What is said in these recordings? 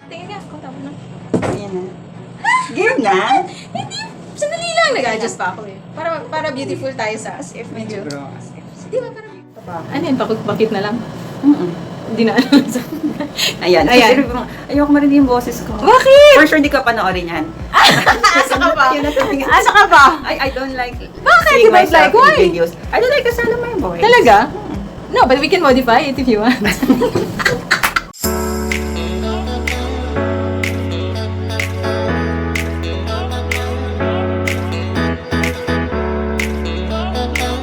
Tingin nga, kung tama na. Ayan na. Game na? Hindi, sandali lang. Nag-adjust pa ako eh. Para beautiful tayo sa as if medyo. Bro. Di ba parang... Ano yun, bakit na lang? Hindi na alam. Ayan. Ayan. Ayoko marinig yung boses ko. Bakit? For sure, di ka panoorin yan. Asa ka pa? Yun na talaga. Asa ka pa? I don't like Bakit? seeing You don't myself like? Why? in videos. I don't like kasama mo yung voice. Talaga? No, but we can modify it if you want.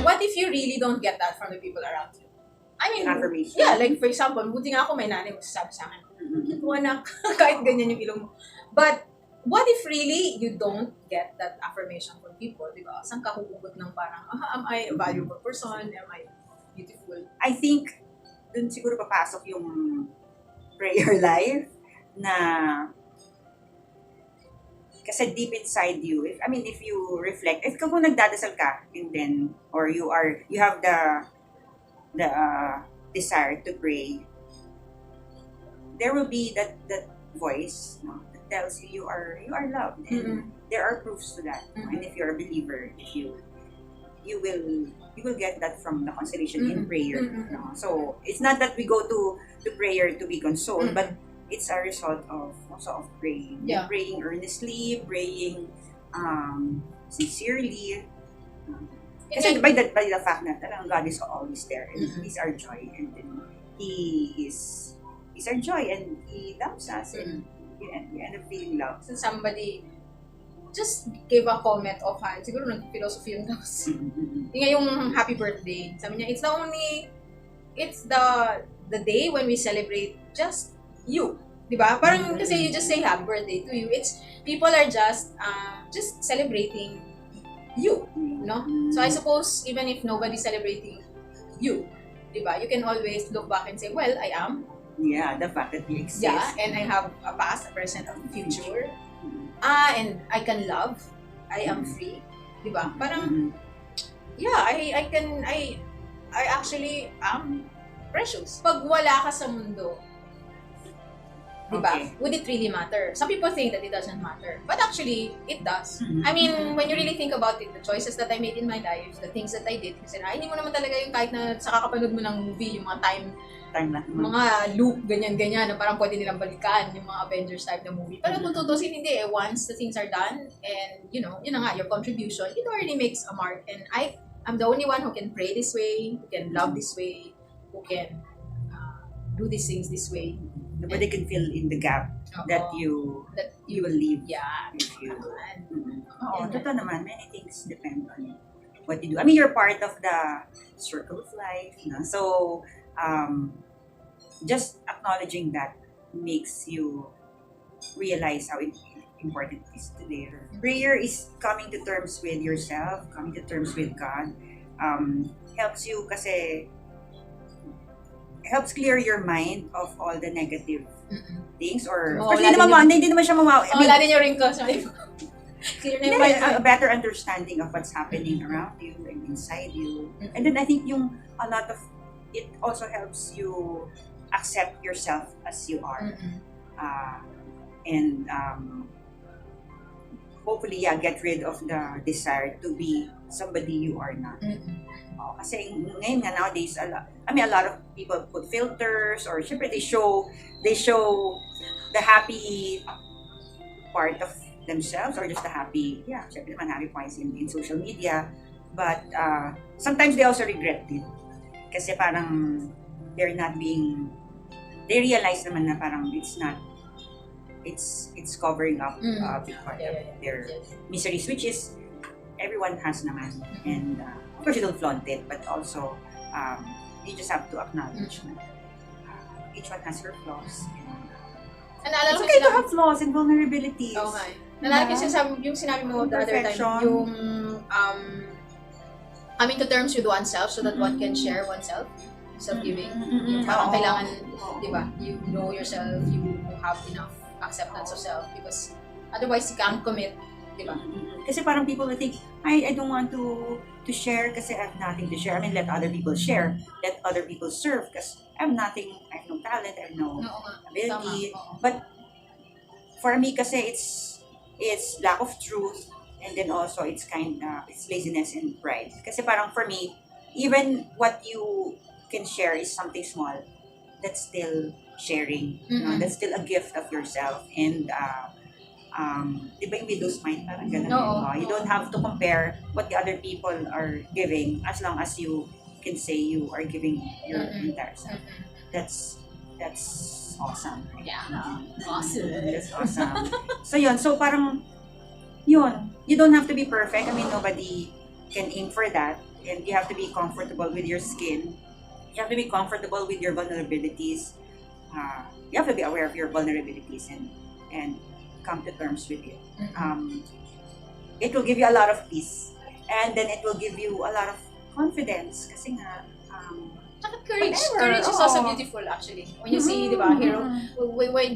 What if you really don't get that from the people around you? I mean, Affirmation. yeah, like for example, buti nga ako may nanay magsasabi sa akin, ito anak, kahit ganyan yung ilong mo. But, what if really you don't get that affirmation from people, di ba? Saan ka huhugot ng parang, am I a valuable person? Am I beautiful? I think, dun siguro papasok yung prayer life na kasi deep inside you, if you reflect, if kung nagdadasal ka, and then, or you have the desire to pray, there will be that voice, no, that tells you you are loved, and there are proofs to that. And if you're a believer, you will get that from the consolation in prayer. No? So it's not that we go to prayer to be consoled, but it's a result of also of praying. Yeah. Praying earnestly, praying sincerely. Kasi by the fact na talagang God is always there, and He's our joy, and He's our joy, and He loves us, and we end up feeling love. So somebody just gave a comment offhand, siguro nag-philosophy yung tapos. Yung nga yung happy birthday, sabi niya, it's the day when we celebrate just you. Diba? Parang kasi you just say happy birthday to you. It's, people are just celebrating you, no? So I suppose even if nobody's celebrating you, diba? You can always look back and say, well, I am. Yeah, the fact that you exist. Yeah, and I have a past, a present, a future. And I can love. I am free. Diba? Parang, yeah, I actually am precious. Pag wala ka sa mundo, diba? Okay. Would it really matter? Some people think that it doesn't matter. But actually, it does. I mean, when you really think about it, the choices that I made in my life, the things that I did, kasi hindi mo naman talaga yung kahit na sa kakapanood mo ng movie, yung mga time mga loop, ganyan-ganyan, na parang pwede nilang balikan, yung mga Avengers type na movie. Pero kung tutusin, hindi eh. Once the things are done, and yun na nga, your contribution, it already makes a mark. And I'm the only one who can pray this way, who can love this way, who can do these things this way. Nobody can fill in the gap that you will leave. Yeah. If you. Totoo naman, many things depend on what you do. I mean, you're part of the circle of life, you know? So, just acknowledging that makes you realize how important it is today. Prayer is coming to terms with yourself, coming to terms with God. Helps you kasi helps clear your mind of all the negative things, or hindi naman siya mawawa. Wala din yung wrinkles. Clear na yung mind. A better understanding of what's happening around you and inside you. And then I think a lot of it also helps you accept yourself as you are. And hopefully, get rid of the desire to be somebody you are not. Kasi ngayon nga nowadays, a lot of people put filters, or syempre they show the happy part of themselves, or just the happy, syempre naman happy points in social media. But sometimes they also regret it. Kasi parang they realize naman na parang it's covering up a big part of their miseries, which is everyone has naman. And of course you don't flaunt it, but also you just have to acknowledge that each one has her flaws. And it's okay to have flaws and vulnerabilities. Okay. Nalala ko yung sinabi mo the other time, yung coming to terms with oneself so that one can share oneself, self-giving. Parang kailangan, di ba, you know yourself, you have enough acceptance of self, because otherwise you can't commit, di ba? Kasi parang people will think, I don't want to share kasi I have nothing to share. I mean, let other people share, let other people serve, because I have nothing, I have no talent, I have no ability. But for me kasi it's lack of truth, and then also it's it's laziness and pride. Kasi parang for me, even what you can share is something small, that's still sharing. That's still a gift of yourself. And di ba yung widow's mind, parang ganun. You don't have to compare what the other people are giving, as long as you can say you are giving your entire self. That's awesome. Yeah. Awesome. That's awesome. So yun, so parang yun, you don't have to be perfect. I mean, nobody can aim for that. And you have to be comfortable with your skin. You have to be comfortable with your vulnerabilities. You have to be aware of your vulnerabilities and come to terms with it. It will give you a lot of peace, and then it will give you a lot of confidence. Kasi nga, courage. Whatever. Courage is also beautiful, actually. When you see, di ba, di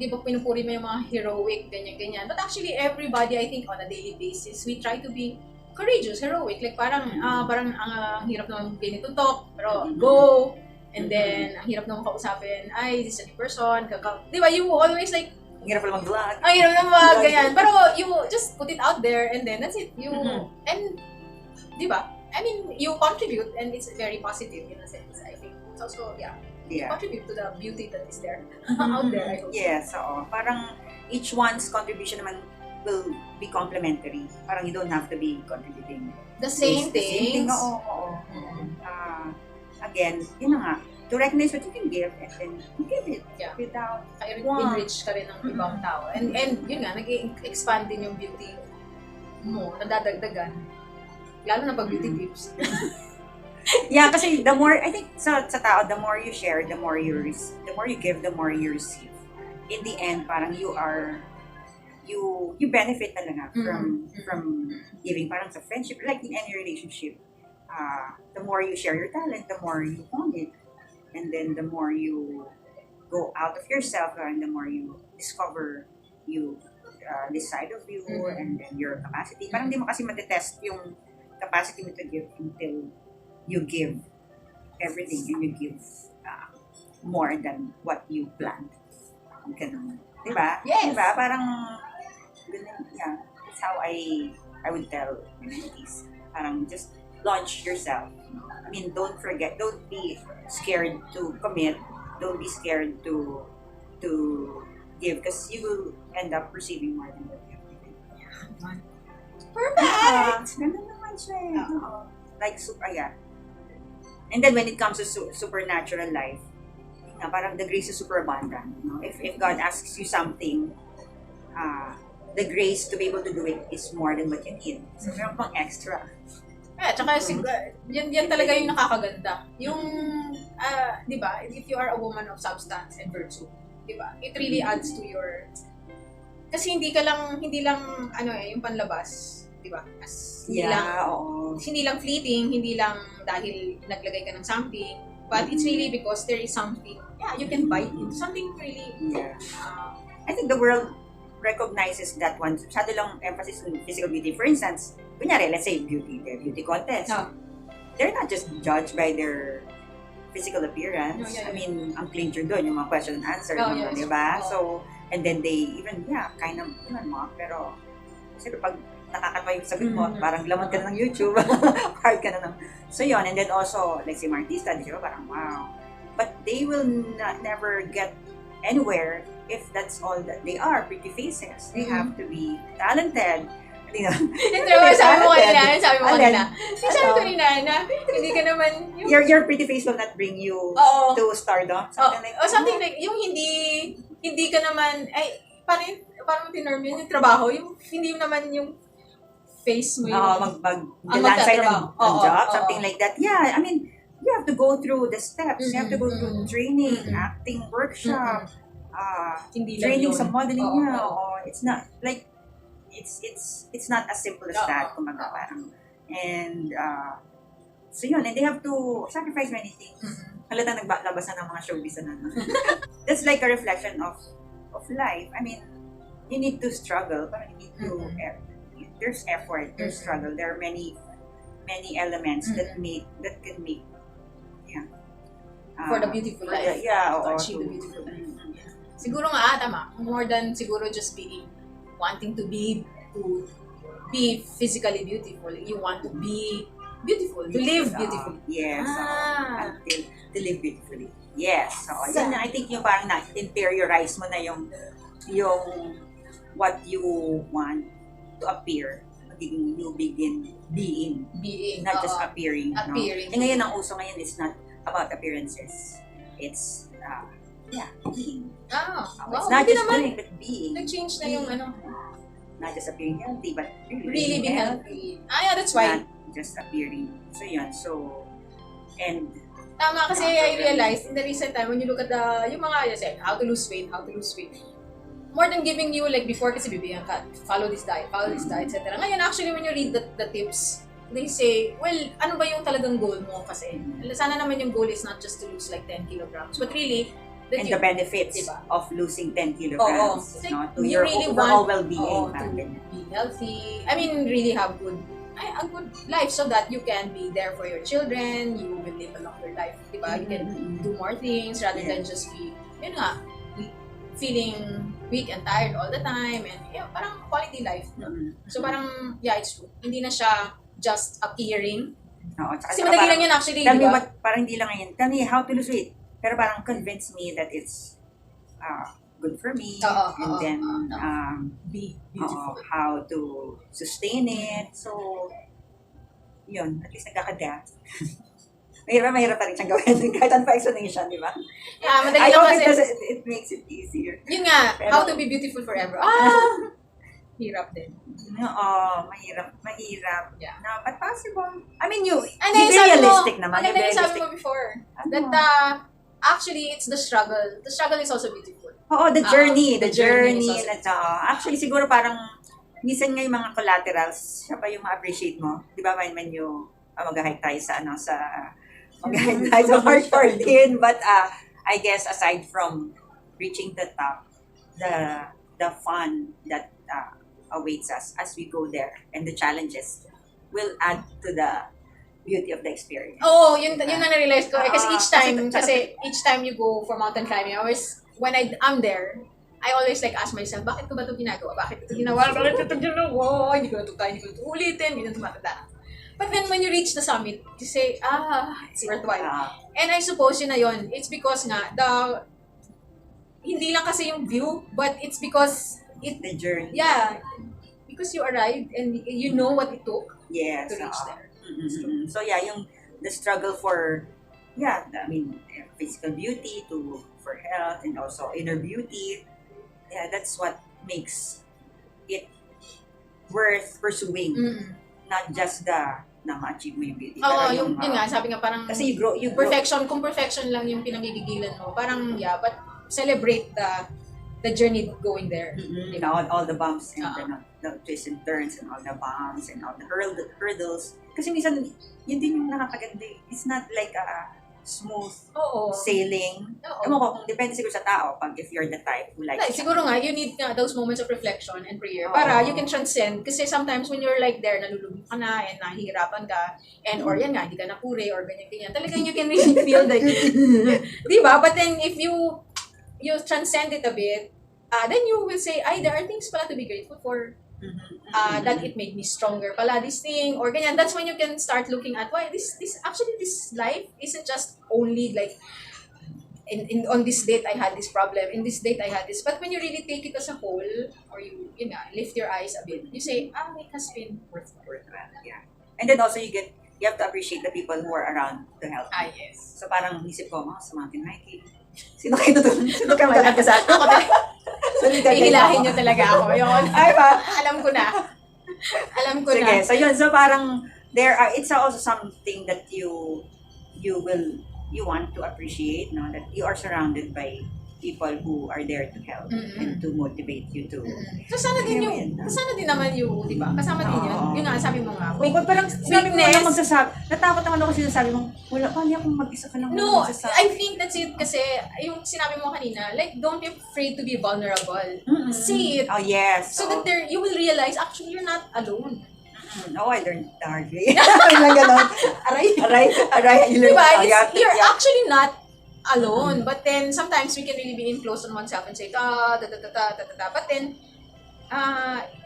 ba pinupuri mo yung mga heroic, ganyan. But actually, everybody, I think, on a daily basis, we try to be courageous, heroic. Like parang ang hirap naman ganito-talk, pero go. And then, ang hirap naman kausapin, this is a new person. Di ba, you always like, ang hirap pala mag-vlog. Ang hirap naman, ganyan. Pero you just put it out there, and then that's it. And, di ba? I mean, you contribute, and it's very positive in a sense, I think. It's also, contribute to the beauty that is there, out there, I hope. Yes, oo. Parang each one's contribution naman will be complementary. Parang you don't have to be contributing The same the same thing. things. Oo. Again, yun na nga, to recognize what you can give, and then you give it without Enrich ka rin ng ibang tao. And yun nga, nag-expand din yung beauty mo, nadadagdagan. Lalo na pag beauty tips. Yeah, kasi the more, I think sa tao, the more you share, the more you give, the more you receive. In the end, parang you benefit talaga from giving. Parang sa friendship, like in any relationship, the more you share your talent, the more you own it. And then the more you go out of yourself, and the more you discover this side of you, and then your capacity. Parang di mo kasi matetest yung capacity mo to give until you give everything, and you give more than what you planned. Ganun. Diba? Yes! Diba? Parang ganun, that's how I would tell communities. Parang just launch yourself. I mean, don't be scared to commit. Don't be scared to give, because you will end up receiving more than what you give. Perfect! Ganun naman siya. Like, and then when it comes to supernatural life, parang the grace is super abundant. If God asks you something, the grace to be able to do it is more than what you need. So, meron pang extra. Tsaka yan talaga yung nakakaganda. Yung, di ba, if you are a woman of substance and virtue, di ba, it really adds to your, kasi hindi lang, yung panlabas, di ba? Hindi lang fleeting, hindi lang dahil naglagay ka ng something, but it's really because there is something, you can bite into something really, I think the world recognizes that one. Masyado lang emphasis on physical beauty. For instance, kunyari, let's say beauty contest. They're not just judged by their physical appearance. I mean, ang clincher doon, yung mga question and answer, di ba? So, and then they even, kind of, mock, pero, kasi pag nakakatawa yung sagot mo, parang laman ka na ng YouTube, hard ka na ng, so yun, and then also, like si mga artista, di ba, parang wow. But they will never get anywhere if that's all that they are, pretty faces. They have to be talented. Sabi mo kanina. Sabi ko kanina na hindi ka naman your pretty face will not bring you to stardom. Something like yung hindi ka naman parang tinorm yun yung trabaho, yung hindi naman yung face mo yung mag-lansay ng job, something like that. Yeah, I mean, you have to go through the steps. You have to go through training, acting workshop, training sa modeling niya. It's not like it's not as simple as that. Kumbaga parang, and so yun, and they have to sacrifice many things. Halatang naglabas na ng mga showbiz na. That's like a reflection of life. I mean, you need to struggle, but you need to there's effort, there's struggle. There are many elements that can make for the beautiful life. To achieve the beautiful life. Siguro nga, tama. More than siguro just wanting to be physically beautiful. You want to be beautiful, to live beautifully. Yes. Until to live beautifully. Yes. So, So, yun, I think yung parang na-interiorize mo na yung what you want to appear. You begin being. Not just appearing. appearing. No? Ngayon, ang uso ngayon is not about appearances. It's, being. Wow, It's not hindi just naman. doing, but being. Nag-change na yung Not just appearing healthy, but really being healthy. Yeah, that's why. Not just appearing. So, yun. So, and Tama kasi I realized in the recent time when you look at yung mga, how to lose weight, more than giving you like before kasi bibigyan ka, follow this diet, etc. Ngayon actually when you read the tips, they say, well, ano ba yung talagang goal mo kasi? Sana naman yung goal is not just to lose like 10 kilograms, but really, the benefits diba? Of losing 10 kilograms, to you your really overall want, well-being. To be healthy. I mean, really have a good life so that you can be there for your children, you will live a longer life, diba? You can do more things rather than just be, feeling weak and tired all the time and parang quality life. So parang, it's true. Hindi na siya just appearing. Kasi madali lang yan actually, tell me diba? parang hindi lang ngayon. Tell me how to lose weight. Pero parang convince me that it's good for me, and then be beautiful. How to sustain it. So, yun, at least nagkakada. mahirap pa rin siyang gawin. Kahit ano pa explanation, di ba? Yeah, madali I lang hope kasi. it makes it easier. Yun nga, how to be beautiful forever. Hirap din. Mahirap. Yeah. No, but possible. I mean, you're realistic naman. Ang ganda yung sabi mo before. That, actually, it's the struggle. The struggle is also beautiful. The journey. The journey is Actually, siguro parang, minsan nga yung mga collaterals, siya pa yung ma-appreciate mo. Di ba, when you, mag-hike tayo mag-hike tayo sa March 14. But, I guess, aside from reaching the top, the fun that awaits us as we go there and the challenges will add to the beauty of the experience. Yun na na-realize ko. Kasi each time you go for mountain climbing, when I'm there, I always like ask myself, bakit ko ba ito ginagawa? Bakit ito ginawa? Hindi ko na ito ulitin, hindi na tumatanda. But then when you reach the summit, you say, it's worthwhile. And I suppose yun na yun. It's because nga, hindi lang kasi yung view, but it's because the journey. Yeah. Because you arrived and you know what it took to reach there. So the struggle for physical beauty for health and also inner beauty, that's what makes it worth pursuing. Not just na ma-achieve mo yung beauty. Yun nga, sabi nga parang kasi you grow. Kung perfection lang yung pinangigigilan mo, parang but celebrate the journey going there. All the bumps and the twists and turns and all the bumps and all the hurdles. Kasi minsan, yun din yung nakakaganda. It's not like a smooth sailing. Ewan ko, kung depende siguro sa tao, if you're the type who likes siguro nga, you need those moments of reflection and prayer para you can transcend. Kasi sometimes when you're like there, nalulubog ka na and nahihirapan ka, and or yan nga, hindi ka napure or ganyan-ganyan. Talagang you can really feel like, diba? But then if you transcend it a bit, then you will say, there are things pala to be grateful for. That it made me stronger pala, this thing, or ganyan. That's when you can start looking at why this life isn't just only like, on this date I had this problem, in this date I had this. But when you really take it as a whole, or you lift your eyes a bit, you say, it has been worthwhile. Yeah. And then also you have to appreciate the people who are around to help. Yes. So parang isip ko, sa mountain hiking, sino kayo magkakanta sa akin? Hihilahin nyo talaga ako. Yun. Ay ba? Alam ko na. Sige, so yun. So parang, it's also something that you want to appreciate, no? That you are surrounded by people who are there to help and to motivate you to. So sana din naman yung, di ba? Kasama din yun. Yun nga, sabi mo nga. Parang sinabi mo lang magsasabi. Natakot naman ako sinasabi mo, wala pa niya kung mag-isa ka lang magsasabi. I think that's it kasi yung sinabi mo kanina, like, don't be afraid to be vulnerable. Say it. Oh, yes. So that you will realize, actually, you're not alone. I learned the hard way. Lang ganon. Aray. Diba? You're actually not alone. But then sometimes we can really be enclosed on oneself and say ta ta ta ta ta ta ta, ta. But then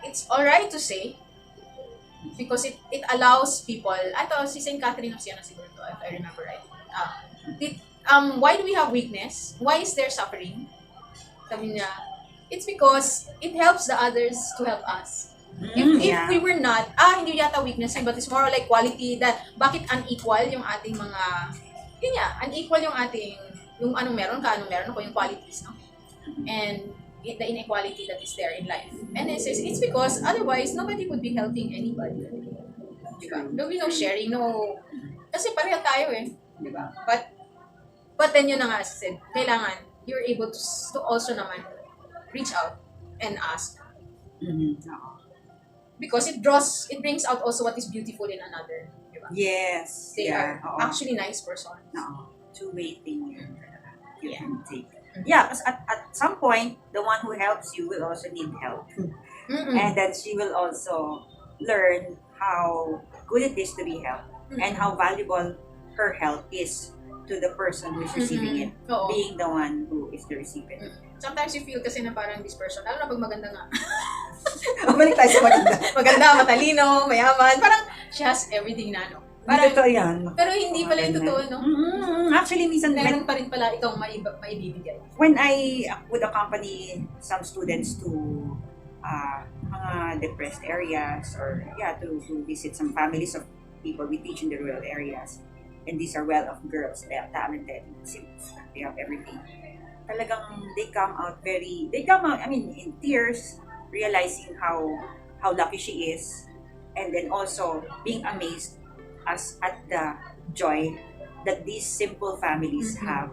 it's alright to say because it allows people. Ato si St Catherine of Siena siguro to, if I remember right. Why do we have weakness? Why is there suffering? Sabi niya, it's because it helps the others to help us. If we were not, hindi yata weakness yun, but it's more like quality that bakit unequal yung ating mga, yun nga, unequal yung ating, yung anong meron ka, anong meron ako, yung qualities, no? And the inequality that is there in life. And it's because otherwise, nobody would be helping anybody. Diba? There'll be no sharing, no, kasi pareho tayo eh. Diba? But then yun na nga, as I said, kailangan, you're able to also naman reach out and ask. Because it brings out also what is beautiful in another. Diba? Yes. They are actually nice person. Two-way thing you can take. Yeah, because at some point, the one who helps you will also need help. And then she will also learn how good it is to be helped and how valuable her help is to the person who is receiving it, being the one who is the recipient. Sometimes you feel kasi na parang this person, lalo na pag maganda nga. Balik tayo sa maganda. Maganda, matalino, mayaman. Parang she has everything na, no? Parang, totoo yan. Pero hindi pala yung totoo, no? Actually, minsan meron pa rin pala itong maibibigay. When I would accompany some students to mga depressed areas or to visit some families of people we teach in the rural areas, and these are well-off girls, they are talented, they have everything. Talagang they come out, in tears, realizing how lucky she is, and then also being amazed at the joy that these simple families have,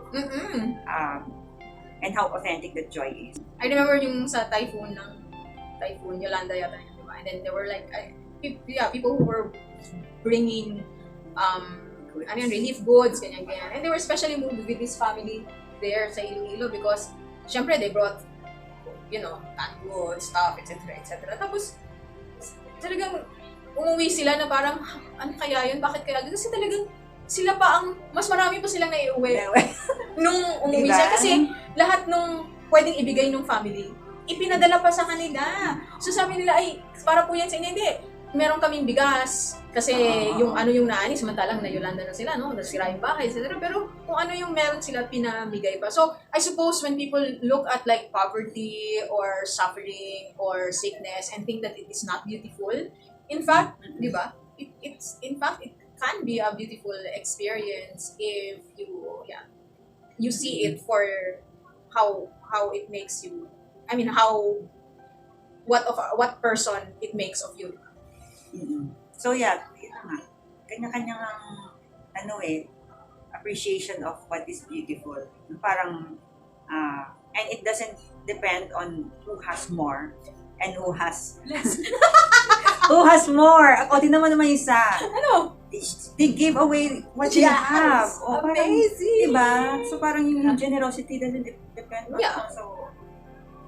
and how authentic that joy is. I remember yung sa typhoon Yolanda yata yun, diba? And then there were like people who were bringing relief goods, ganyan. And they were especially moved with this family there sa Iloilo because syempre they brought, canned goods, stuff, etc. Tapos talagang umuwi sila na parang, ano kaya yun? Bakit kaya? Kasi talagang sila pa mas marami pa silang naiuwi nung umuwi sila. Kasi lahat nung pwedeng ibigay nung family, ipinadala pa sa kanila. So sabi nila, ay, para po yan sa inyo. Hindi. Meron kaming bigas. Kasi yung naani, samantalang na Yolanda na sila, no? Nasira yung bahay, etc. Pero kung ano yung meron sila, pinamigay pa. So, I suppose when people look at like poverty or suffering or sickness and think that it is not beautiful, in fact, di ba? It can be a beautiful experience if you see it for how it makes you. I mean, what person it makes of you. So kanya-kanyang appreciation of what is beautiful. Parang and it doesn't depend on who has more and who has less. Who has more? Ako din naman isa. Ano? They give away what they have. Amazing. Diba? So parang yung generosity doesn't depend on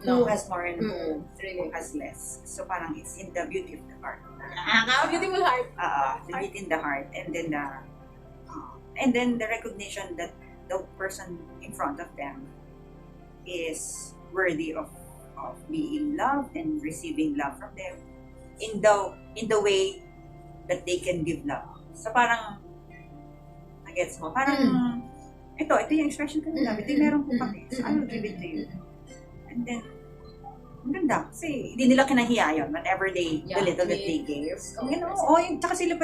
who has more and who has less. So parang it's in the beauty of the heart. Beautiful heart. The beauty in the heart, and then the recognition that the person in front of them is worthy of being loved and receiving love from them in the way that they can give love. So parang nagets mo, parang ito yung expression ko ng love. Ito yung meron ko kami. So I will give it to you. And then maganda kasi hindi nila kinahiya yun whatever the little that they gave. Tsaka sila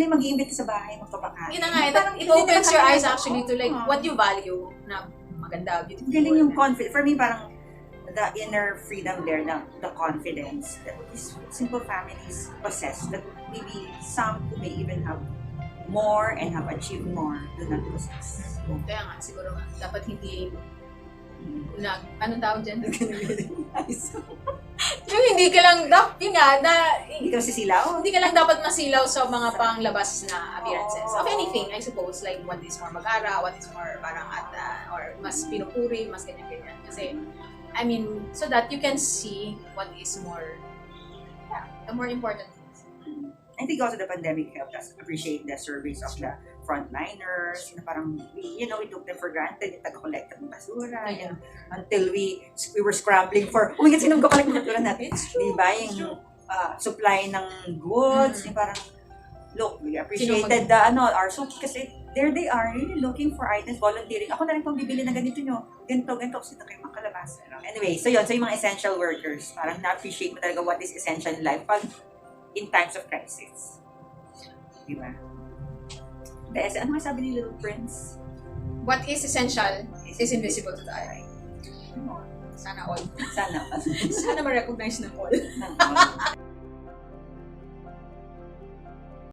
mag-iimbita sa bahay, magpapakain. Yun na nga, it opens your eyes actually to like what you value na maganda, beautiful. Galing yung confidence. For me, parang the inner freedom there, the confidence that these simple families possess, that maybe some who may even have more and have achieved more do not possess. Kaya nga, siguro nga, dapat hindi anong tawag dyan? Yung hindi ka lang, hindi ka sisilaw? Hindi ka lang dapat masilaw sa mga panglabas na appearances. Of anything, I suppose, like what is more magara, what is more parang or mas pinupuri, mas ganyan-ganyan. Kasi, I mean, so that you can see what is more, the more important things. I think also the pandemic helped us appreciate the service of the frontliners, na parang, we took them for granted, yung taga-collect ng basura, Yeah. until we were scrambling for, oh my God, sinong kakolekt ng basura natin? It's true. Diba? Yung supply ng goods, yung parang, look, we appreciated our soup kasi there they are, really looking for items, volunteering. Ako na rin pang bibili ng ganito nyo, ganito, kasi ito kayo makalabas. Anyway, so yun, so yung mga essential workers, parang na-appreciate mo talaga what is essential in life pag in times of crisis. Diba? Desi, ano nga sabi ni Little Prince? What is essential is invisible to the eye. Sana all. Sana. Sana ma-recognize ng all.